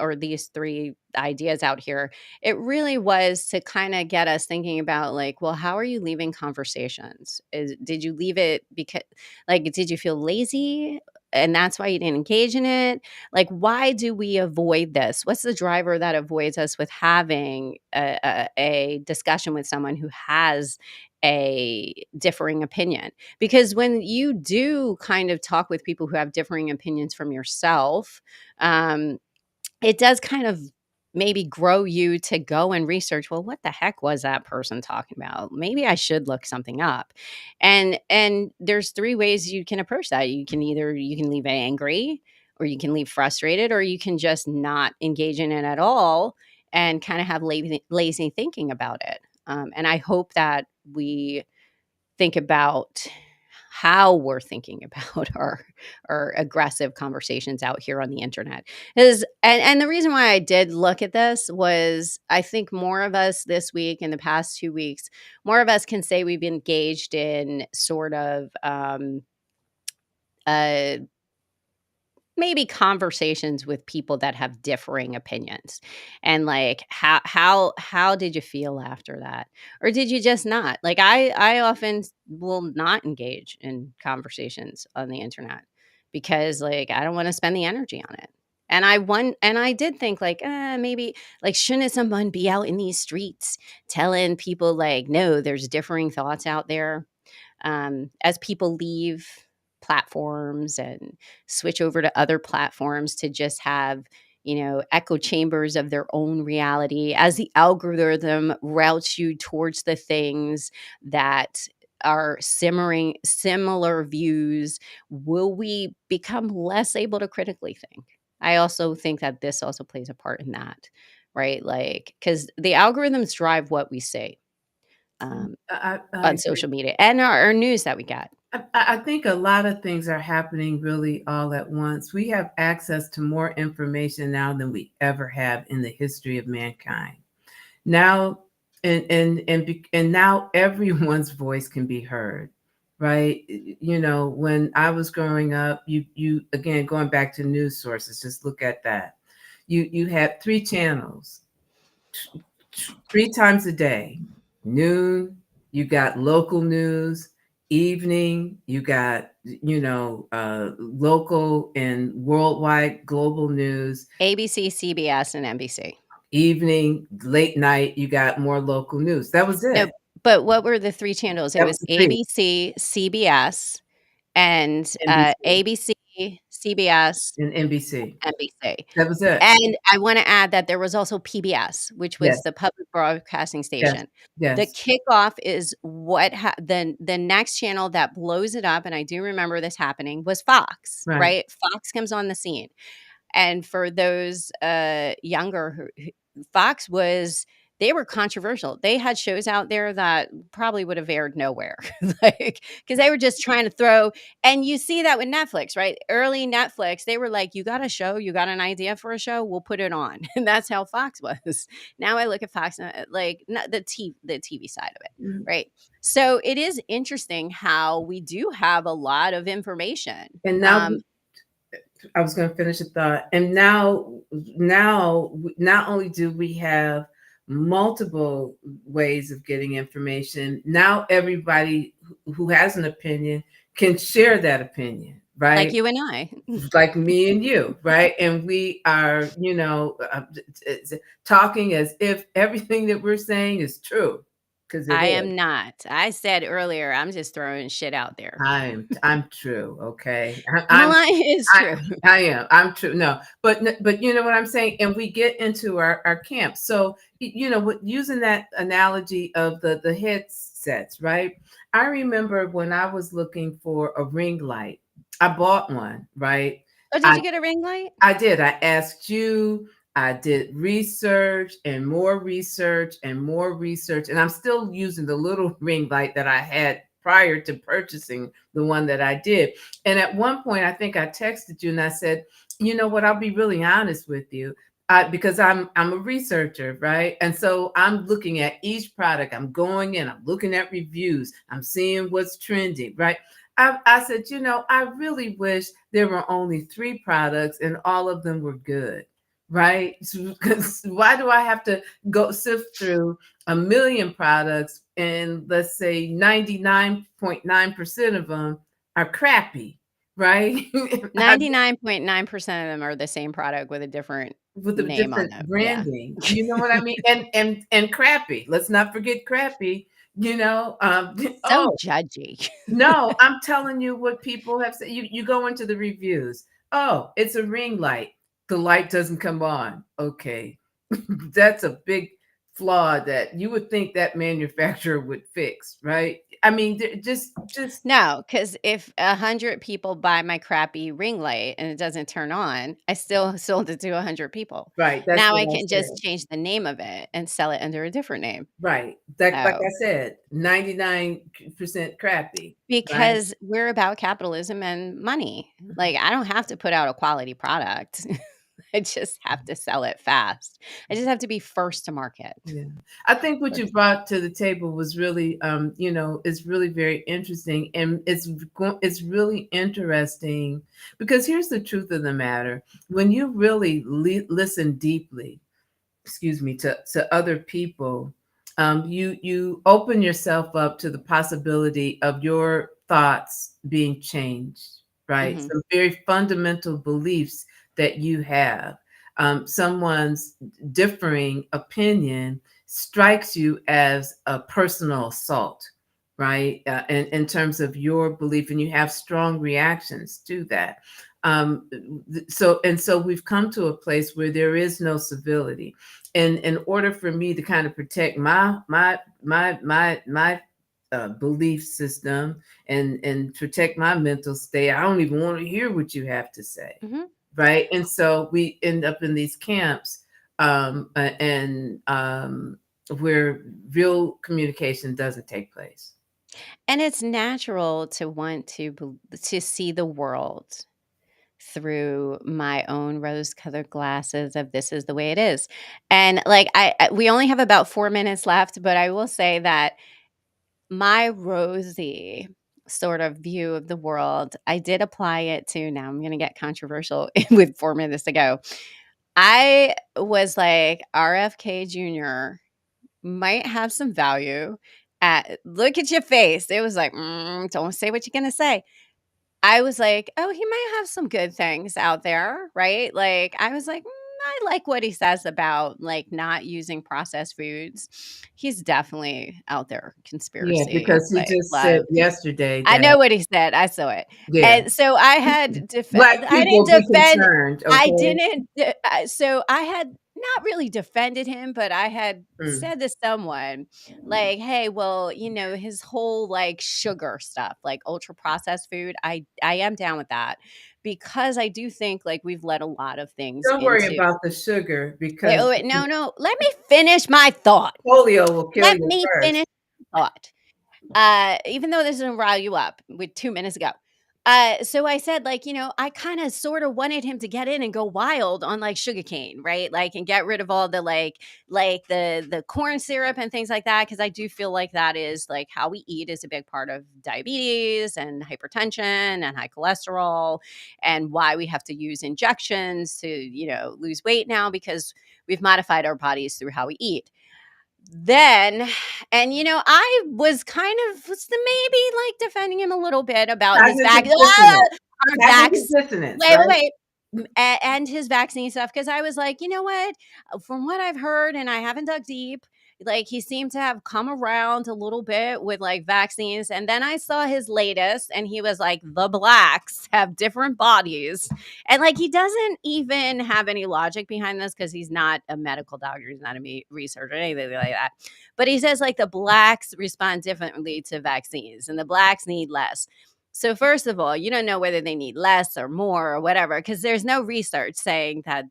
ideas out here, it really was to kinda get us thinking about, like, well, how are you leaving conversations? Did you leave it because like, did you feel lazy and that's why you didn't engage in it? Like, why do we avoid this? What's the driver that avoids us with having a discussion with someone who has a differing opinion? Because when you do kind of talk with people who have differing opinions from yourself, um it does kind of maybe grow you to go and research, well, what the heck was that person talking about? Maybe I should look something up. And there's three ways you can approach that. You can leave angry, or you can leave frustrated, or you can just not engage in it at all and kind of have lazy thinking about it. And I hope that we think about how we're thinking about our aggressive conversations out here on the internet is, and the reason why I did look at this was, I think more of us this week, in the past 2 weeks, more of us can say we've engaged in sort of uh maybe conversations with people that have differing opinions, and like how did you feel after that, or did you just not? Like I often will not engage in conversations on the internet because like I don't want to spend the energy on it. And I did think like, maybe, like, shouldn't someone be out in these streets telling people like, no, there's differing thoughts out there, as people leave platforms and switch over to other platforms to just have, echo chambers of their own reality, as the algorithm routes you towards the things that are simmering similar views. Will we become less able to critically think? I also think that this also plays a part in that, right? Like, because the algorithms drive what we say, um, I on agree. social media and our news that we got. I think a lot of things are happening really all at once. We have access to more information now than we ever have in the history of mankind. Now, and now everyone's voice can be heard, right? When I was growing up, you again, going back to news sources, just look at that. You had three channels, 3 times a day. Noon, you got local news. Evening, you got local and worldwide global news. ABC, CBS, and NBC. Evening, late night, you got more local news. That was No, it. but what were the 3 channels? It That was was the three. ABC, CBS, and, NBC ABC, CBS, and NBC. NBC. That was it. And I wanna add that there was also PBS, which was Yes, the public broadcasting yes, station. The yes. kickoff is what the next channel that blows it up, and I do remember this happening, was Fox, Right. right? Fox comes on the scene. And for those, younger, Fox was, they were controversial. They had shows out there that probably would have aired nowhere, like, because they were just trying to throw, and you see that with Netflix, right? Early Netflix, they were like, "You got a show? You got an idea for a show? We'll put it on." And that's how Fox was. Now I look at Fox, like, not the TV side of it, Mhm. right? So it is interesting how we do have a lot of information. And now I was going to finish a thought. And now, not only do we have multiple ways of getting information, now everybody who has an opinion can share that opinion, Like right? you and I. Like me and you, right? And we are, talking as if everything that we're saying is true, because it I is. am not. I said earlier, I'm just throwing shit out there. I'm true, okay? Melonya is I true. I am. I'm true. No, but you know what I'm saying? And we get into our camp. So using that analogy of the headsets, right? I remember when I was looking for a ring light, I bought one, right? Oh, did I you get a ring light? I did. I asked you. I did research and more research and more research. And I'm still using the little ring light that I had prior to purchasing the one that I did. And at one point, I think I texted you and I said, you know what? I'll be really honest with you. Because I'm a researcher, right? And so I'm looking at each product. I'm going in, I'm looking at reviews, I'm seeing what's trending, right? I said, I really wish there were only 3 products and all of them were good, right? Because why do I have to go sift through a million products and let's say 99.9% of them are crappy, right? 99.9% of them are the same product with a different With a name on different them. Yeah. branding, you know what I mean? And crappy. Let's not forget crappy. So Oh, judgy. no, I'm telling you what people have said. You go into the reviews. Oh, it's a ring light. the light doesn't come on. Okay. That's a big flaw that you would think that manufacturer would fix, right? I mean, just No, because if 100 people buy my crappy ring light and it doesn't turn on, I still sold it to 100 people. right. That's Now I what I can just said. change the name of it and sell it under a different name. Right. That, like I So, said, 99% crappy, right? because we're about capitalism and money. Like, I don't have to put out a quality product. I just have to sell it fast. I just have to be first to market. Yeah. I think what you First. brought to the table was really, it's really very interesting. And it's really interesting because here's the truth of the matter. When you really listen deeply, excuse me, to other people, you open yourself up to the possibility of your thoughts being changed, right? Mhm. Some very fundamental beliefs that you have. Someone's differing opinion strikes you as a personal assault, right? In terms of your belief, and you have strong reactions to that. Um, so we've come to a place where there is no civility. And in order for me to kind of protect my belief system and protect my mental state, I don't even want to hear what you have to say, Mhm. right? And so we end up in these camps, and where real communication doesn't take place. And it's natural to want to see the world through my own rose-colored glasses of this is the way it is. And, like, we only have about 4 minutes left, but I will say that my rosy sort of view of the world, I did apply it to now I'm gonna get controversial with 4 minutes to go. I was like, RFK Jr. might have some value look at your face. It was like, "Don't say what you're gonna say." I was like, "Oh, he might have some good things out there," right? Like, I was like, I like what he says about, like, not using processed foods." He's definitely out there Yeah, conspiracy, because he like, just said love. yesterday I that, know what he said, I saw it. yeah, And so black I didn't people be defend concerned, I okay? didn't de so I had not really defended him, but I had Mm. said to someone, like, "Hey, well, his whole, like, sugar stuff, like, ultra processed food, I am down with that because I do think, like, we've let a lot of things Don't worry into." about the sugar Wait, because oh, wait, no, no, let me finish my thought. polio will kill Let you me first. finish my thought. Even though this doesn't rile you up with 2 minutes ago. So I said, like, I kinda sorta wanted him to get in and go wild on, like, sugarcane, right? Like, and get rid of all the, the corn syrup and things like that, because I do feel like that is, like, how we eat is a big part of diabetes and hypertension and high cholesterol, and why we have to use injections to, lose weight now because we've modified our bodies through how we eat. Then and, I was maybe, like, defending him a little bit about his Cognitive dissonance. our Cognitive dissonance, wait, right? wait, and his vaccine stuff because I was like, "You know what? From what I've heard, and I haven't dug deep, like, he seemed to have come around a little bit with, like, vaccines." And then I saw his latest, and he was like, "The blacks have different bodies." And, like, he doesn't even have any logic behind this because he's not a medical doctor, he's not a researcher or anything like that. But he says, like, the blacks respond differently to vaccines, and the blacks need less. So, first of all, you don't know whether they need less or more or whatever, because there's no research saying that,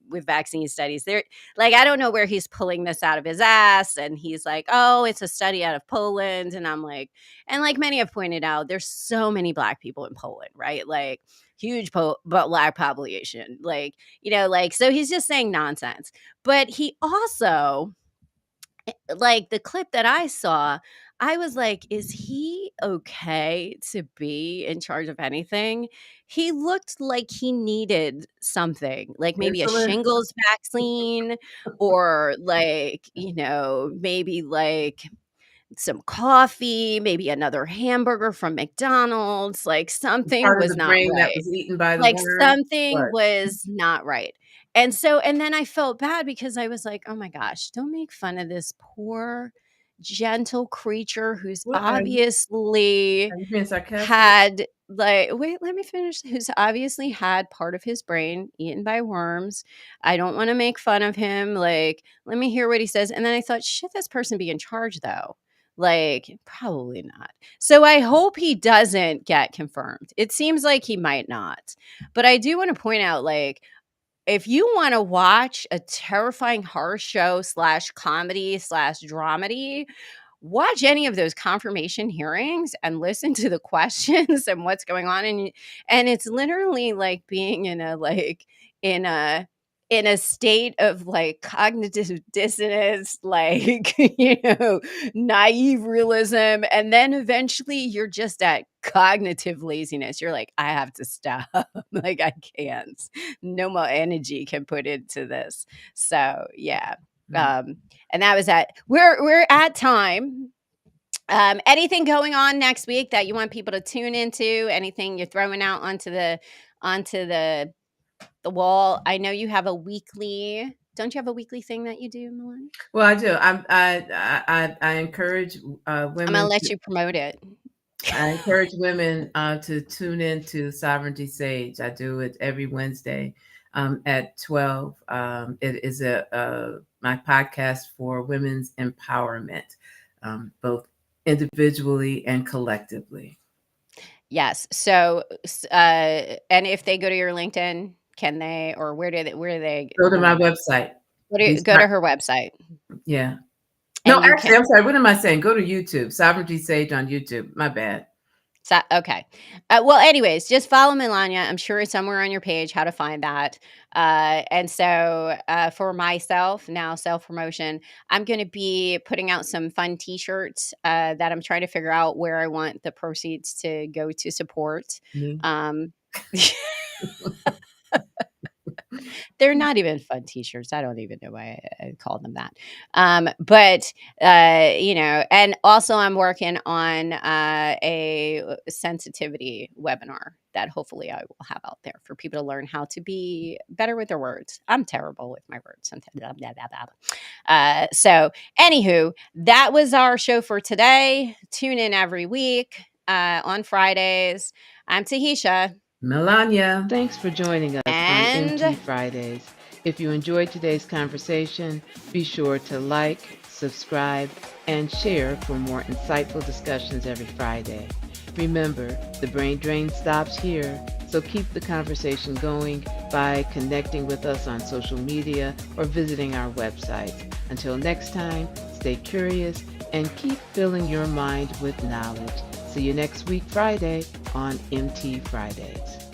with vaccine studies, I don't know where he's pulling this out of his ass. And he's like, oh, it's a study out of Poland. And I'm like, and like many have pointed out, there's so many black people in Poland, right? Like, huge but black population. So he's just saying nonsense. But he also, like, the clip that I saw, I was like, "Is he okay to be in charge of anything?" He looked like he needed something, like maybe a Insulin. shingles vaccine or, like, maybe, like, some coffee, maybe another hamburger from McDonald's, like, something Part of was the not brain that right. was eaten by the Like, worm. something What? was not right. And then I felt bad because I was like, "Oh my gosh, don't make fun of this poor gentle creature who's What obviously are you being sarcastic? had like wait, let me finish. Who's obviously had part of his brain eaten by worms. I don't want to make fun of him. Like, let me hear what he says. And then I thought, should this person be in charge though? Like, probably not. So I hope he doesn't get confirmed. It seems like he might not. But I do want to point out, like, if you want to watch a terrifying horror show / comedy / dramedy, watch any of those confirmation hearings and listen to the questions and what's going on. And it's literally like being in a in a state of like cognitive dissonance, like, naive realism. And then eventually you're just at cognitive laziness. You're like, I have to stop. Like, I can't. No more energy can put into this. So yeah. And that was at we're at time. Anything going on next week that you want people to tune into? Anything you're throwing out onto the wall? I know you have a weekly. Don't you have a weekly thing that you do, Melonya? Well, I do. I encourage I'm gonna women. let you promote it. I encourage women to tune in to Sovereignty Sage. I do it every Wednesday at 12. It is my podcast for women's empowerment, both individually and collectively. Yes. So, and if they go to your LinkedIn, can they, or where do they Go to my website. Go to her website. Yeah. No, And you actually, can. I'm sorry. What am I saying? Go to YouTube. Sovereignty Sage on YouTube. My bad. So, okay. Well, anyways, just follow Melonya. I'm sure it's somewhere on your page how to find that. And so for myself, now self-promotion, I'm going to be putting out some fun t-shirts that I'm trying to figure out where I want the proceeds to go to support. Me. They're not even fun t-shirts. I don't even know why I called them that. But and also I'm working on a sensitivity webinar that hopefully I will have out there for people to learn how to be better with their words. I'm terrible with my words. So anywho, that was our show for today. Tune in every week on Fridays. I'm Tahitia. Melonya. Thanks for joining us on MT Fridays. If you enjoyed today's conversation, be sure to like, subscribe, and share for more insightful discussions every Friday. Remember, the brain drain stops here, so keep the conversation going by connecting with us on social media or visiting our website. Until next time, stay curious and keep filling your mind with knowledge. See you next week, Friday, on MT Fridays.